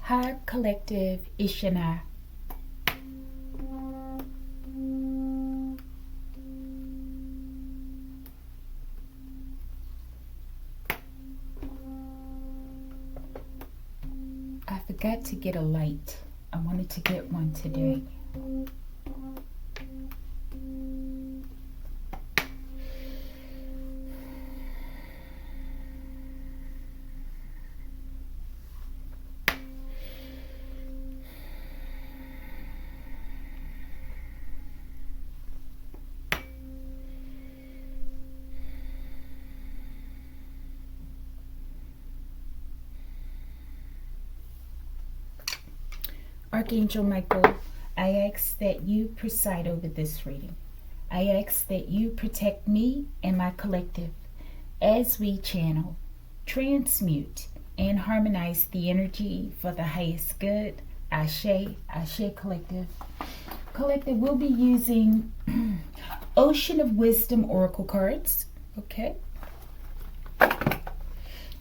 Hi, Collective. Ishana. I forgot to get a light. I wanted to get one today. Archangel Michael, I ask that you preside over this reading. I ask that you protect me and my collective as we channel, transmute, and harmonize the energy for the highest good. Ashe, Ashe Collective. Collective, we'll be using Ocean of Wisdom Oracle cards, okay?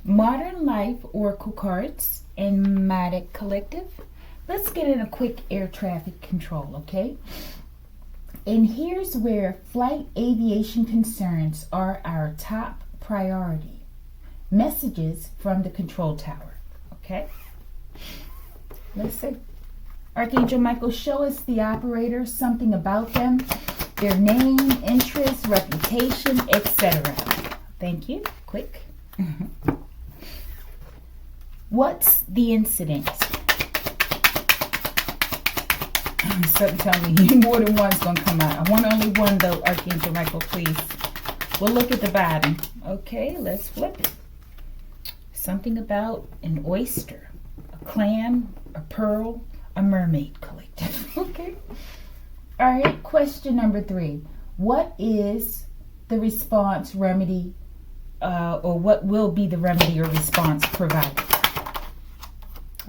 Modern Life Oracle cards and Matic Collective. Let's get in a quick air traffic control, okay? And here's where flight aviation concerns are our top priority. Messages from the control tower, okay? Let's see. Archangel Michael, show us the operator, something about them, their name, interest, reputation, etc. Thank you. Quick. What's the incident? Something telling me more than one's going to come out. I want only one though, Archangel Michael, please. We'll look at the bottom. Okay, let's flip it. Something about an oyster, a clam, a pearl, a mermaid collective. Okay. All right, question number 3. What is the response remedy, or what will be the remedy or response provided?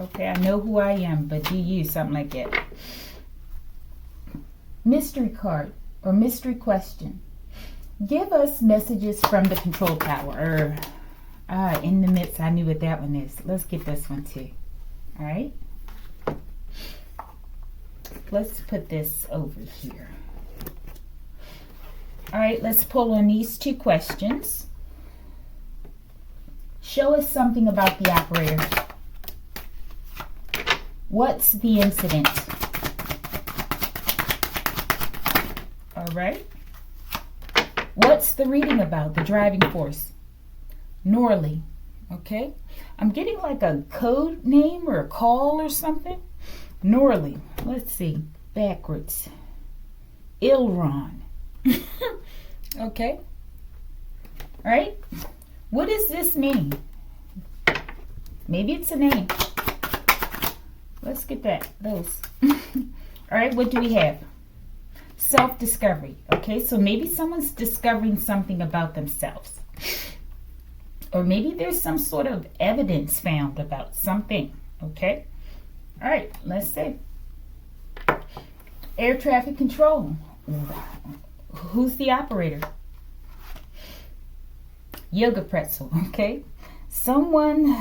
Okay, I know who I am, but do you something like that? Mystery card or mystery question. Give us messages from the control tower. In the midst, I knew what that one is. Let's get this one too. All right. Let's put this over here. All right, let's pull on these 2 questions. Show us something about the operator. What's the incident? All right. What's the reading about? The driving force. Norley. Okay. I'm getting like a code name or a call or something. Norley. Let's see. Backwards. Ilron. Okay. All right. What does this mean? Maybe it's a name. Let's get those. All right. What do we have? Self-discovery. Okay, so maybe someone's discovering something about themselves. Or maybe there's some sort of evidence found about something. Okay? All right, let's see. Air traffic control. Who's the operator? Yoga pretzel. Okay? Someone...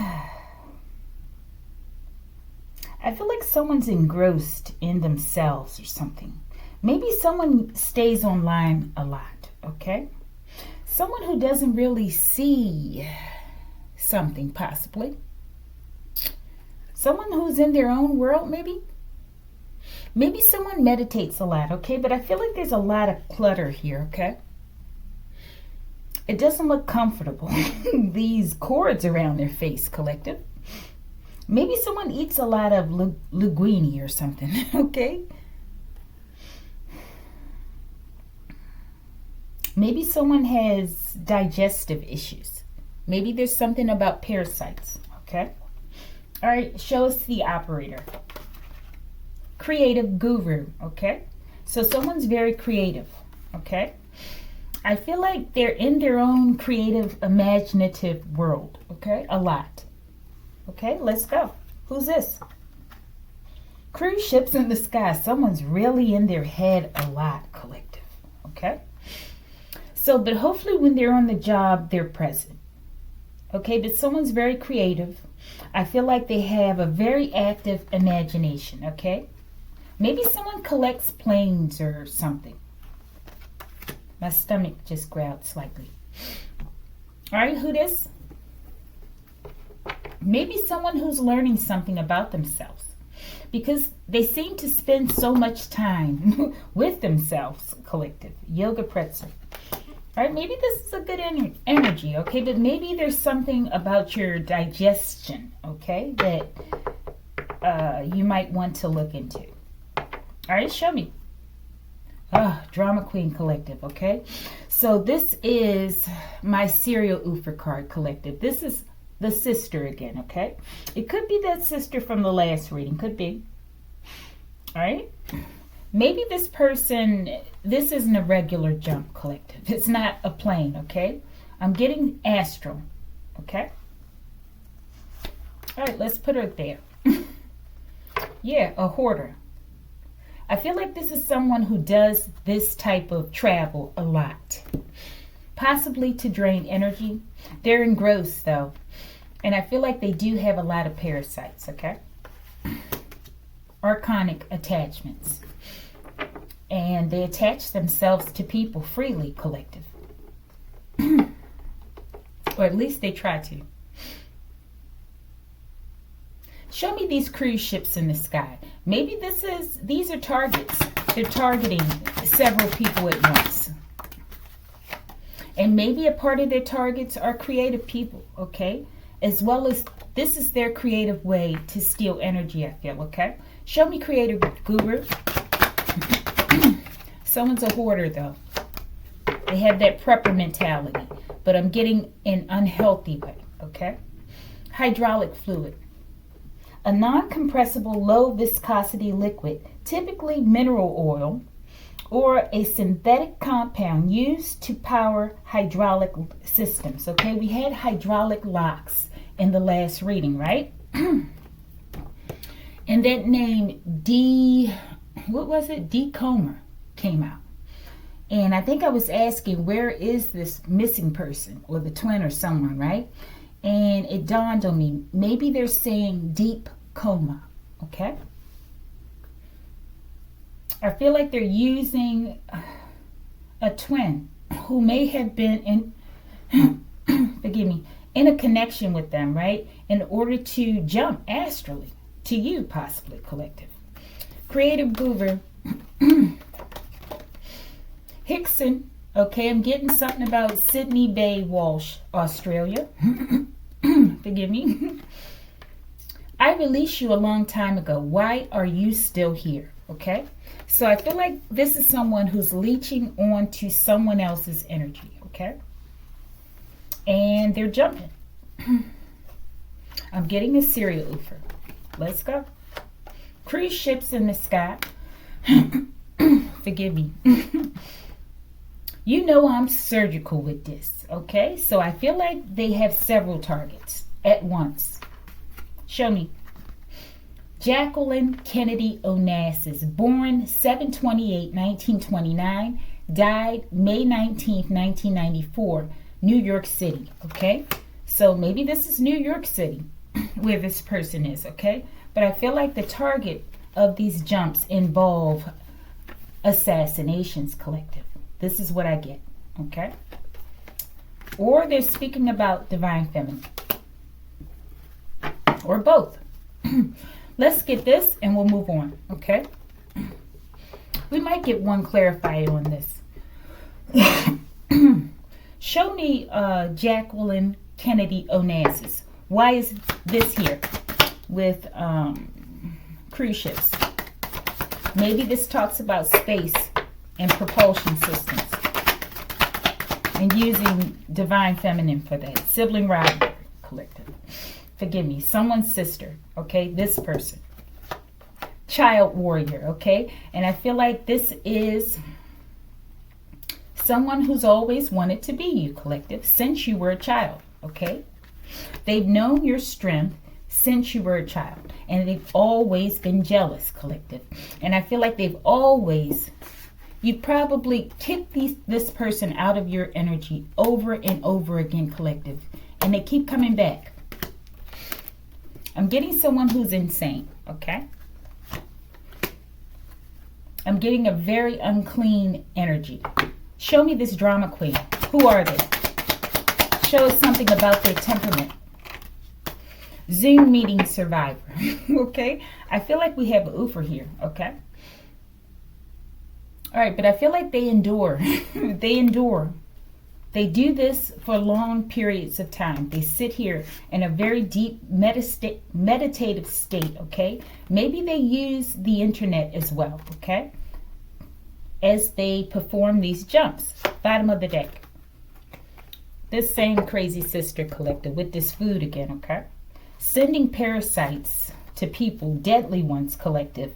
I feel like someone's engrossed in themselves or something. Maybe someone stays online a lot, okay? Someone who doesn't really see something, possibly. Someone who's in their own world, maybe. Maybe someone meditates a lot, okay? But I feel like there's a lot of clutter here, okay? It doesn't look comfortable. These cords around their face, collective. Maybe someone eats a lot of linguine or something, okay? Maybe someone has digestive issues. Maybe there's something about parasites, okay? All right, show us the operator. Creative guru, okay? So someone's very creative, okay? I feel like they're in their own creative, imaginative world, okay? A lot. Okay, let's go. Who's this? Cruise ships in the sky. Someone's really in their head a lot, collective, okay? So, but hopefully when they're on the job, they're present. Okay, but someone's very creative. I feel like they have a very active imagination, okay? Maybe someone collects planes or something. My stomach just growled slightly. All right, who this? Maybe someone who's learning something about themselves, because they seem to spend so much time with themselves, collective. Yoga pretzel. All right, maybe this is a good energy, okay? But maybe there's something about your digestion, okay, that you might want to look into. All right, show me. Drama Queen collective, okay? So this is my serial oofer card collective. This is the sister again, okay? It could be that sister from the last reading, could be. All right? Maybe this person, this isn't a regular jump collective. It's not a plane, okay? I'm getting astral, okay? All right, let's put her there. Yeah, a hoarder. I feel like this is someone who does this type of travel a lot. Possibly to drain energy. They're engrossed though. And I feel like they do have a lot of parasites, okay? Archonic attachments. And they attach themselves to people freely, collective. Or at least they try to. Show me these cruise ships in the sky. Maybe these are targets. They're targeting several people at once. And maybe a part of their targets are creative people, okay? As well as this is their creative way to steal energy, I feel, okay? Show me creative guru. Someone's a hoarder, though. They have that prepper mentality, but I'm getting an unhealthy way, okay? Hydraulic fluid. A non-compressible, low-viscosity liquid, typically mineral oil, or a synthetic compound used to power hydraulic systems, okay? We had hydraulic locks in the last reading, right? And that name, Comer, came out. And I think I was asking, where is this missing person or the twin or someone, right? And it dawned on me, maybe they're saying deep coma, okay? I feel like they're using a twin who may have been in, forgive me, in a connection with them, right? In order to jump astrally to you, possibly, collective. Creative Goober. Hickson, okay, I'm getting something about Sydney Bay Walsh, Australia. Forgive me. I released you a long time ago. Why are you still here? Okay, so I feel like this is someone who's leeching on to someone else's energy, okay? And they're jumping. I'm getting a serial oofer. Let's go. Cruise ships in the sky. Forgive me. You know I'm surgical with this, okay? So I feel like they have several targets at once. Show me. Jacqueline Kennedy Onassis, born 7/28/1929, died May 19th, 1994, New York City, okay? So maybe this is New York City where this person is, okay? But I feel like the target of these jumps involve assassinations, collective. This is what I get, okay? Or they're speaking about divine feminine. Or both. Let's get this and we'll move on, okay? We might get one clarified on this. Show me Jacqueline Kennedy Onassis. Why is this here with cruise ships? Maybe this talks about space and propulsion systems and using divine feminine for that. Sibling rivalry, collective. Forgive me, someone's sister, okay? This person. Child warrior, okay? And I feel like this is someone who's always wanted to be you, collective, since you were a child, okay? They've known your strength since you were a child, and they've always been jealous, collective. And I feel like they've always, you probably kicked this person out of your energy over and over again, collective, and they keep coming back. I'm getting someone who's insane, okay? I'm getting a very unclean energy. Show me this drama queen. Who are they? Show us something about their temperament. Zoom meeting survivor. Okay? I feel like we have an oofer here, okay? All right, but I feel like they endure. They endure. They do this for long periods of time. They sit here in a very deep meditative state, okay? Maybe they use the internet as well, okay? As they perform these jumps. Bottom of the deck. This same crazy sister collective with this food again, okay? Sending parasites to people, deadly ones collective,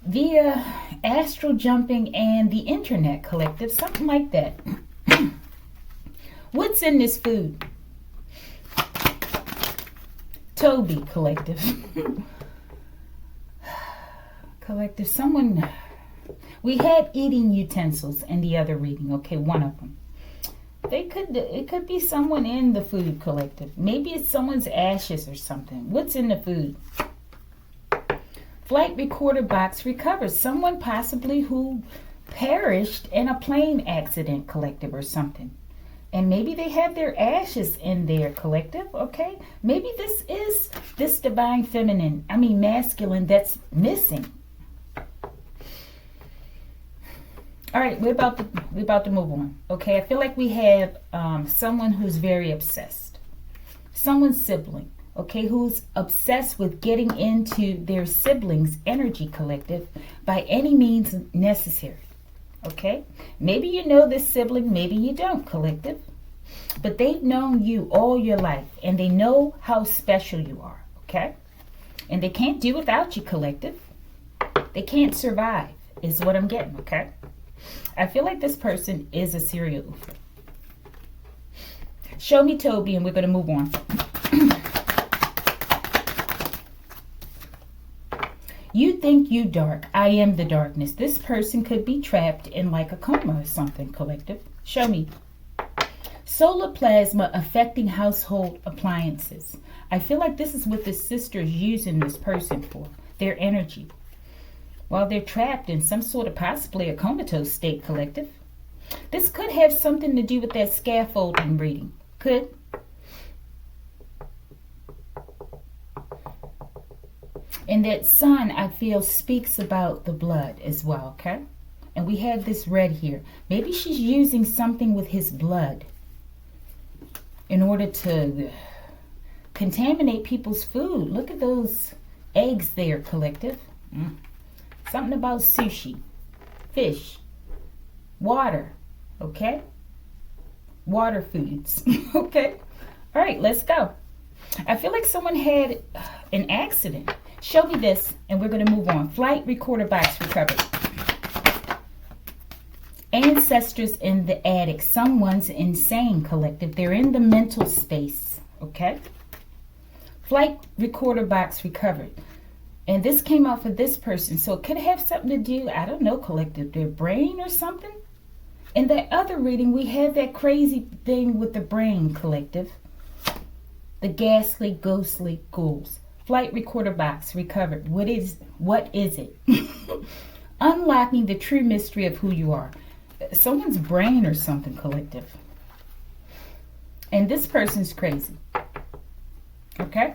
via astral jumping and the internet collective, something like that. What's in this food? Toby collective. Collective, someone, we had eating utensils in the other reading, okay, one of them. It could be someone in the food collective. Maybe it's someone's ashes or something. What's in the food? Flight recorder box recovers. Someone possibly who perished in a plane accident collective or something. And maybe they have their ashes in their collective, okay? Maybe this is this divine feminine, masculine that's missing. All right, we're about to move on. Okay, I feel like we have someone who's very obsessed. Someone's sibling, okay, who's obsessed with getting into their sibling's energy collective by any means necessary. Okay, maybe you know this sibling, maybe you don't, collective. But they've known you all your life and they know how special you are, okay? And they can't do without you, collective. They can't survive, is what I'm getting, okay? I feel like this person is a serial oofer. Show me Toby and we're going to move on. You think you dark. I am the darkness. This person could be trapped in like a coma or something, collective. Show me. Solar plasma affecting household appliances. I feel like this is what the sister is using this person for. Their energy. While they're trapped in some sort of possibly a comatose state, collective. This could have something to do with that scaffolding reading. Could. And that sun, I feel, speaks about the blood as well, okay? And we have this red here. Maybe she's using something with his blood in order to contaminate people's food. Look at those eggs there, collective. Something about sushi, fish, water, okay? Water foods, okay? All right, let's go. I feel like someone had an accident. Show me this, and we're going to move on. Flight recorder box recovered. Ancestors in the attic. Someone's insane, collective. They're in the mental space, okay? Flight recorder box recovered. And this came out for this person, so it could have something to do, I don't know, collective, their brain or something. In that other reading, we had that crazy thing with the brain, collective. The ghastly, ghostly ghouls. Flight recorder box recovered. What is it? Unlocking the true mystery of who you are. Someone's brain or something, collective. And this person's crazy. Okay?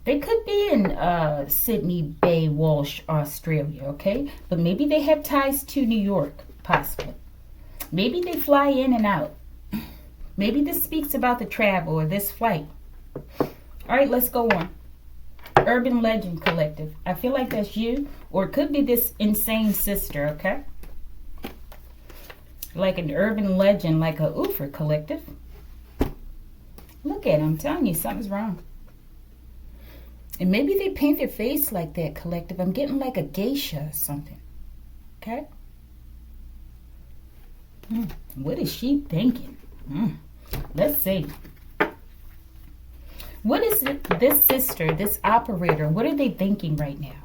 They could be in Sydney Bay, Walsh, Australia, okay? But maybe they have ties to New York, possibly. Maybe they fly in and out. Maybe this speaks about the travel or this flight. All right, let's go on. Urban Legend Collective. I feel like that's you, or it could be this insane sister, okay? Like an urban legend, like a oofer collective. Look at him. I'm telling you, something's wrong. And maybe they paint their face like that, collective. I'm getting like a geisha or something. Okay? What is she thinking? Let's see. What is it, this sister, this operator, what are they thinking right now?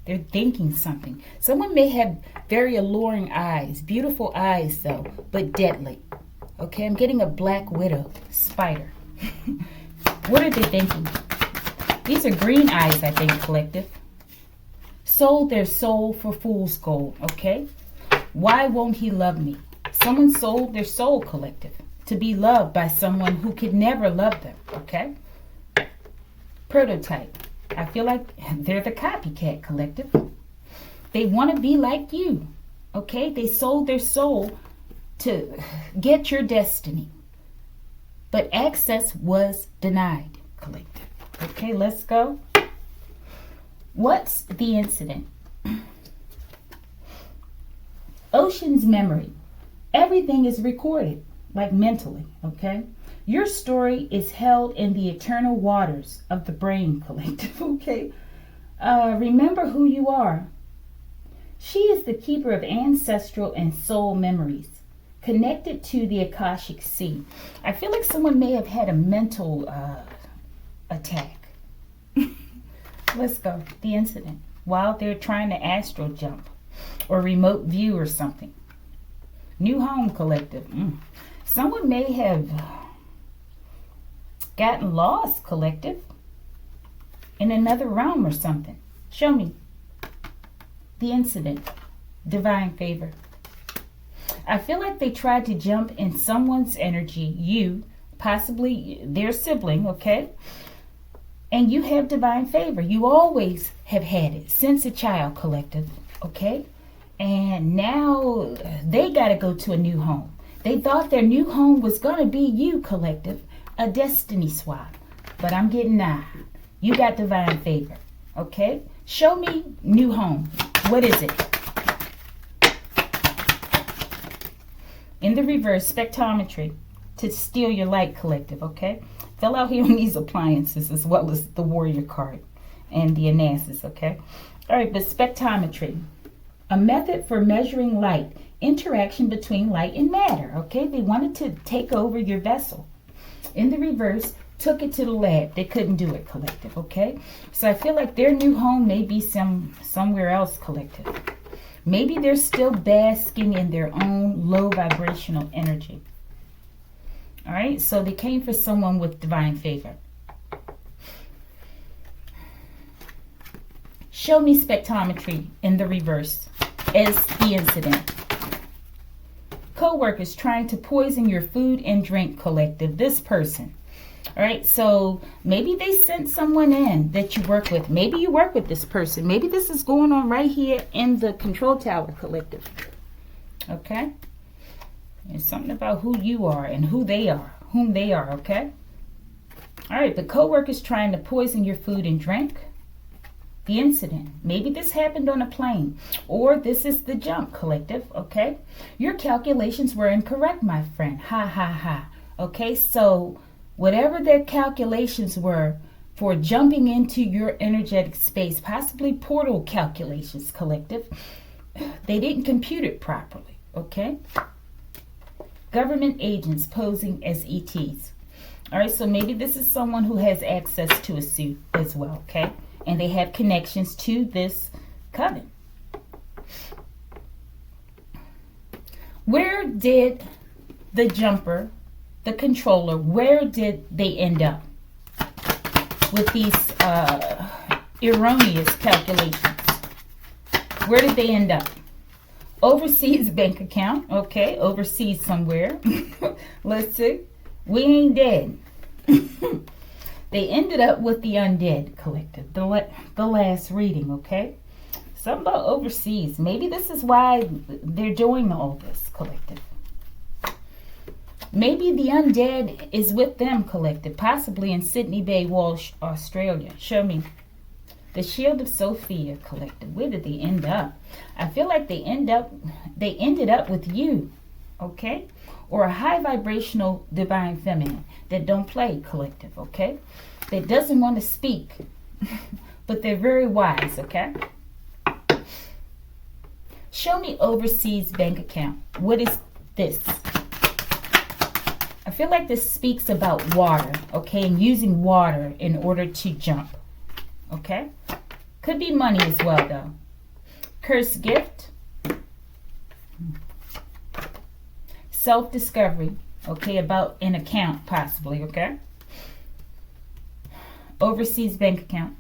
They're thinking something. Someone may have very alluring eyes. Beautiful eyes, though, but deadly. Okay, I'm getting a black widow spider. What are they thinking? These are green eyes, I think, collective. Sold their soul for fool's gold, okay? Why won't he love me? Someone sold their soul, collective, to be loved by someone who could never love them, okay? Prototype. I feel like they're the copycat, collective. They want to be like you, okay? They sold their soul to get your destiny. But access was denied, collective. Okay, let's go. What's the incident? Ocean's memory. Everything is recorded, like mentally, okay? Your story is held in the eternal waters of the brain, collective, okay? Remember who you are. She is the keeper of ancestral and soul memories, connected to the Akashic Sea. I feel like someone may have had a mental attack. Let's go. The incident. While they're trying to astral jump or remote view or something. New home, collective. Someone may have gotten lost, collective, in another realm or something. Show me. The incident. Divine favor. I feel like they tried to jump in someone's energy, you, possibly their sibling, okay? And you have divine favor. You always have had it since a child, collective, okay? And now they got to go to a new home. They thought their new home was going to be you, collective, a destiny swap. But I'm getting nine. You got divine favor, okay? Show me new home. What is it? In the reverse, spectrometry to steal your light, collective, okay? Fill out here on these appliances as well as the warrior card and the analysis, okay? All right, but spectrometry, a method for measuring light, interaction between light and matter, okay? They wanted to take over your vessel. In the reverse, took it to the lab. They couldn't do it, collective, okay? So I feel like their new home may be somewhere else, collective. Maybe they're still basking in their own low vibrational energy. All right, so they came for someone with divine favor. Show me spectrometry in the reverse as the incident. Co-workers trying to poison your food and drink, collective. This person. All right, so maybe they sent someone in that you work with. Maybe you work with this person. Maybe this is going on right here in the control tower, collective. Okay? There's something about who you are and whom they are, okay? All right, the co-workers trying to poison your food and drink. The incident. Maybe this happened on a plane, or this is the jump, collective, okay? Your calculations were incorrect, my friend. Ha, ha, ha. Okay, so whatever their calculations were for jumping into your energetic space, possibly portal calculations, collective, they didn't compute it properly, okay? Government agents posing as ETs. All right, so maybe this is someone who has access to a suit as well, okay? And they have connections to this coven. Where did the jumper, the controller, where did they end up with these erroneous calculations? Where did they end up? Overseas bank account, okay, overseas somewhere. Let's see. We ain't dead. They ended up with the undead, collective, the last reading, okay? Something about overseas. Maybe this is why they're doing all this, collective. Maybe the undead is with them, collective, possibly in Sydney Bay, Walsh, Australia. Show me. The Shield of Sophia, collective. Where did they end up? I feel like they ended up with you, okay? Or a high vibrational divine feminine that don't play, collective, okay? That doesn't want to speak, but they're very wise, okay? Show me overseas bank account. What is this? I feel like this speaks about water, okay? And using water in order to jump. Okay? Could be money as well, though. Cursed gift. Self-discovery. Okay, about an account, possibly, okay? overseas bank account.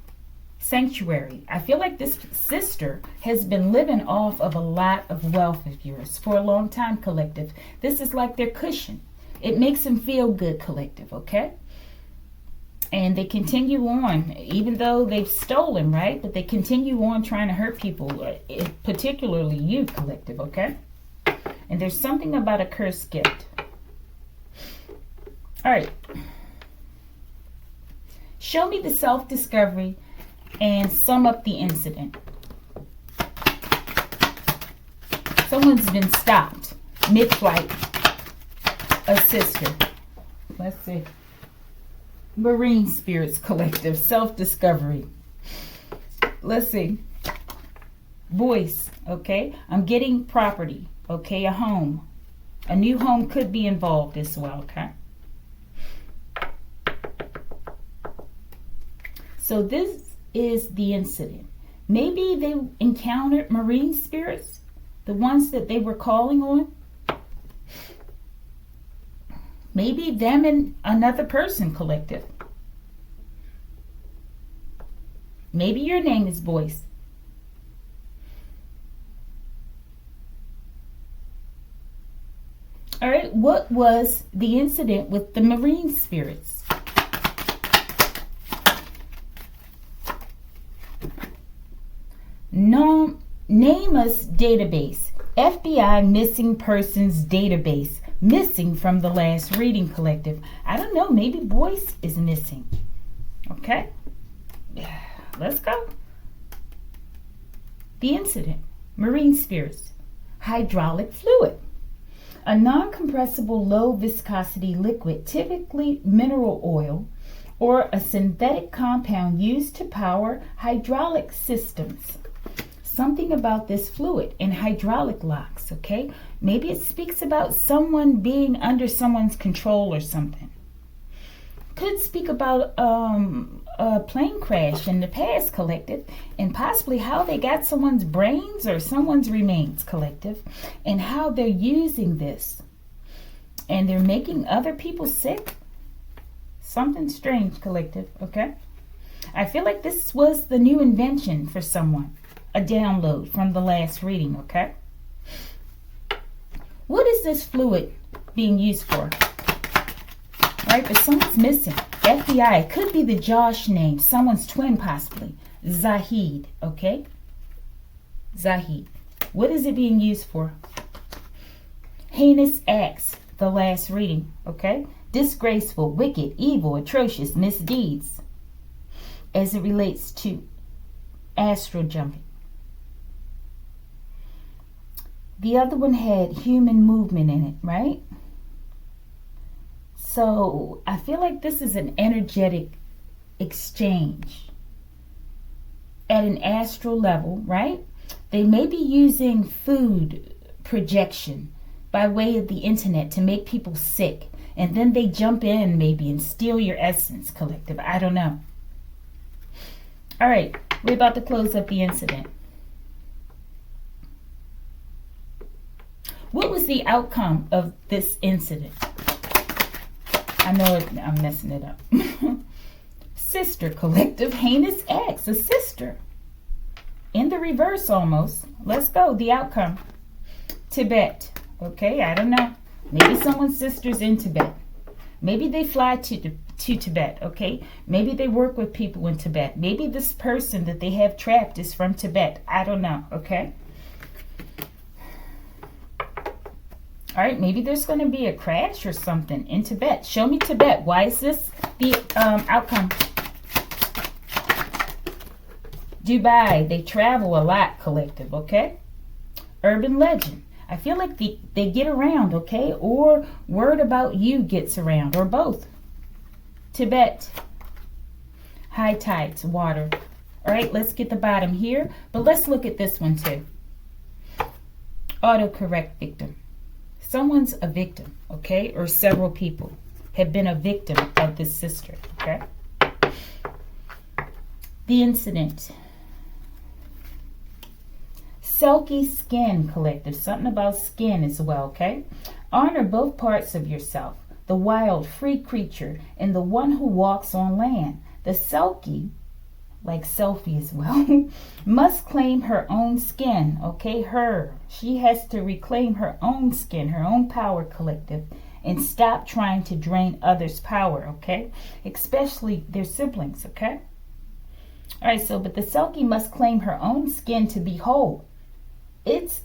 Sanctuary. I feel like this sister has been living off of a lot of wealth of yours for a long time, collective. This is like their cushion. It makes them feel good, collective, okay? And they continue on, even though they've stolen, right? But they continue on trying to hurt people, particularly you, collective, okay? And there's something about a cursed gift. All right. Show me the self-discovery and sum up the incident. Someone's been stopped mid-flight. A sister. Let's see. Marine spirits, collective. Self-discovery. Let's see. Voice. Okay. I'm getting property. Okay. A home. A new home could be involved as well. Okay. So this is the incident. Maybe they encountered marine spirits, the ones that they were calling on. Maybe them and another person, collective. Maybe your name is Voice. All right, what was the incident with the marine spirits? No, NamUs database. FBI missing persons database. Missing from the last reading, collective. I don't know, maybe Voice is missing. Okay, let's go. The incident. Marine spirits. Hydraulic fluid. A non-compressible low viscosity liquid, typically mineral oil, or a synthetic compound used to power hydraulic systems. Something about this fluid and hydraulic locks, okay? Maybe it speaks about someone being under someone's control or something. Could speak about a plane crash in the past, collective, and possibly how they got someone's brains or someone's remains, collective, and how they're using this. And they're making other people sick. Something strange, collective, okay? I feel like this was the new invention for someone. A download from the last reading, okay? What is this fluid being used for? Right, but someone's missing. FBI, could be the Josh name, someone's twin possibly. Zahid, okay? Zahid. What is it being used for? Heinous acts, the last reading, okay? Disgraceful, wicked, evil, atrocious misdeeds as it relates to astral jumping. The other one had human movement in it, right? So I feel like this is an energetic exchange at an astral level, right? They may be using food projection by way of the internet to make people sick. And then they jump in maybe and steal your essence, collective. I don't know. All right, we're about to close up the incident. What was the outcome of this incident? I know I'm messing it up. Sister, collective, heinous acts, a sister. In the reverse almost. Let's go, the outcome. Tibet, okay, I don't know. Maybe someone's sister's in Tibet. Maybe they fly to Tibet, okay? Maybe they work with people in Tibet. Maybe this person that they have trapped is from Tibet. I don't know, okay? All right, maybe there's going to be a crash or something in Tibet. Show me Tibet. Why is this the outcome? Dubai, they travel a lot, collective, okay? Urban legend. I feel like they get around, okay? Or word about you gets around, or both. Tibet. High tides, water. All right, let's get the bottom here. But let's look at this one too. Autocorrect victim. Someone's a victim, okay? Or several people have been a victim of this sister, okay? The incident. Silky skin, collective. Something about skin as well, okay? Honor both parts of yourself. The wild, free creature and the one who walks on land. The Selkie, like selfie as well, must claim her own skin, okay? She has to reclaim her own skin, her own power, collective, and stop trying to drain others' power, okay? Especially their siblings, okay? All right, so, but the Selkie must claim her own skin to be whole. It's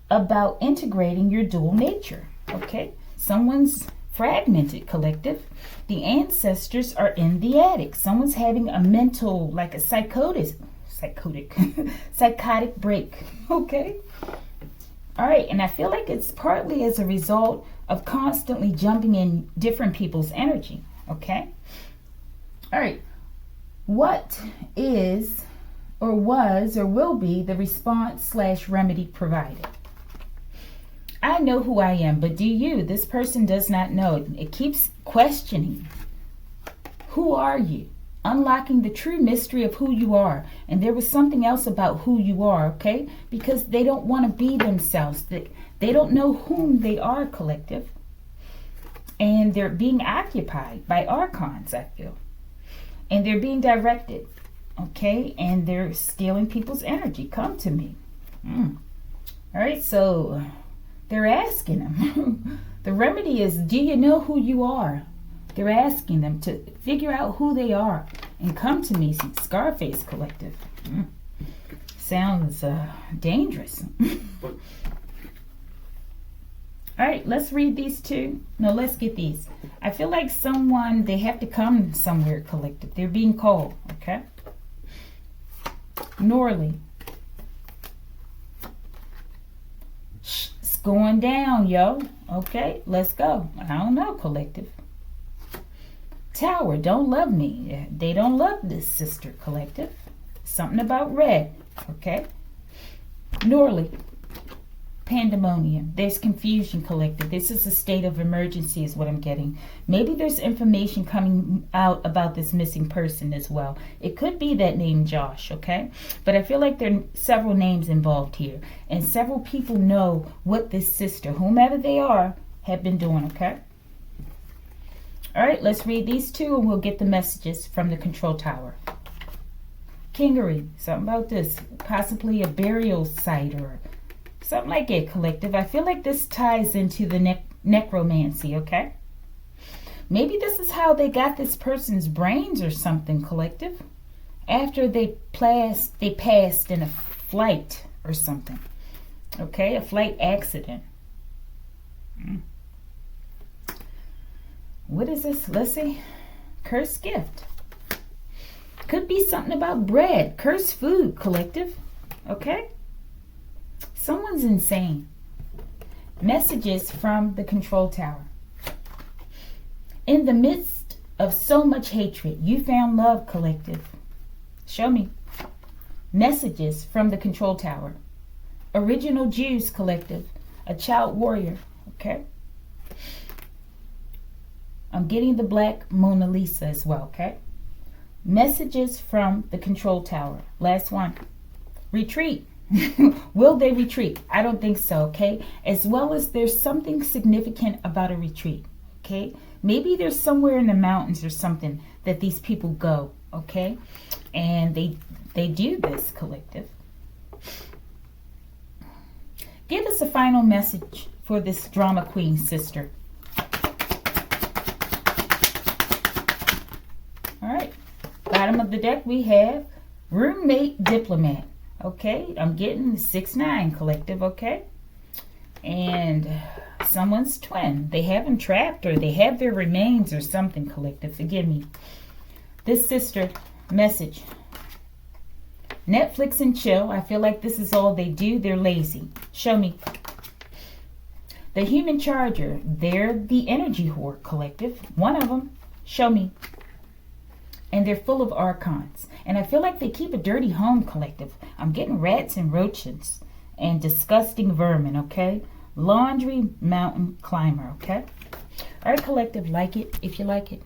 about integrating your dual nature, okay? Someone's fragmented, collective. The ancestors are in the attic. Someone's having a mental, like a psychotic break, okay? All right, and I feel like it's partly as a result of constantly jumping in different people's energy, okay? All right, what is or was or will be the response/remedy provided? I know who I am, but do you? This person does not know. It keeps questioning. Who are you? Unlocking the true mystery of who you are. And there was something else about who you are, okay? Because they don't want to be themselves. They don't know whom they are, collective. And they're being occupied by archons, I feel. And they're being directed, okay? And they're stealing people's energy. Come to me. All right, so they're asking them. The remedy is, do you know who you are? They're asking them to figure out who they are and come to me. Scarface collective. Sounds dangerous. All right, let's read these two. No, let's get these. I feel like someone, they have to come somewhere, collective. They're being called, okay? Norley. It's going down, yo. Okay, let's go. I don't know, collective. Tower, don't love me. They don't love this sister, collective. Something about red, okay? Norley. Pandemonium. There's confusion, collective. This is a state of emergency is what I'm getting. Maybe there's information coming out about this missing person as well. It could be that name Josh, okay? But I feel like there are several names involved here. And several people know what this sister, whomever they are, have been doing, okay? All right, let's read these two and we'll get the messages from the control tower. Kingery, something about this. Possibly a burial site or something like it, collective. I feel like this ties into the necromancy, okay? Maybe this is how they got this person's brains or something, collective. After they passed in a flight or something. Okay, a flight accident. What is this? Let's see. Cursed gift. Could be something about bread. Cursed food, collective. Okay? Someone's insane. Messages from the control tower. In the midst of so much hatred, you found love, collective. Show me. Messages from the control tower. Original Jews, collective. A child warrior. Okay? I'm getting the black Mona Lisa as well, okay? Messages from the control tower. Last one. Retreat. Will they retreat? I don't think so, okay? As well as there's something significant about a retreat, okay? Maybe there's somewhere in the mountains or something that these people go, okay? And they do this, collective. Give us a final message for this drama queen sister. Bottom of the deck we have roommate diplomat. Okay, I'm getting 6-9 collective, okay? And someone's twin. They have them trapped or they have their remains or something, collective. Forgive me. This sister message. Netflix and chill. I feel like this is all they do. They're lazy. Show me. The human charger. They're the energy whore, collective. One of them. Show me. And they're full of archons. And I feel like they keep a dirty home, collective. I'm getting rats and roaches and disgusting vermin, okay? Laundry mountain climber, okay? All right, collective, like it if you like it.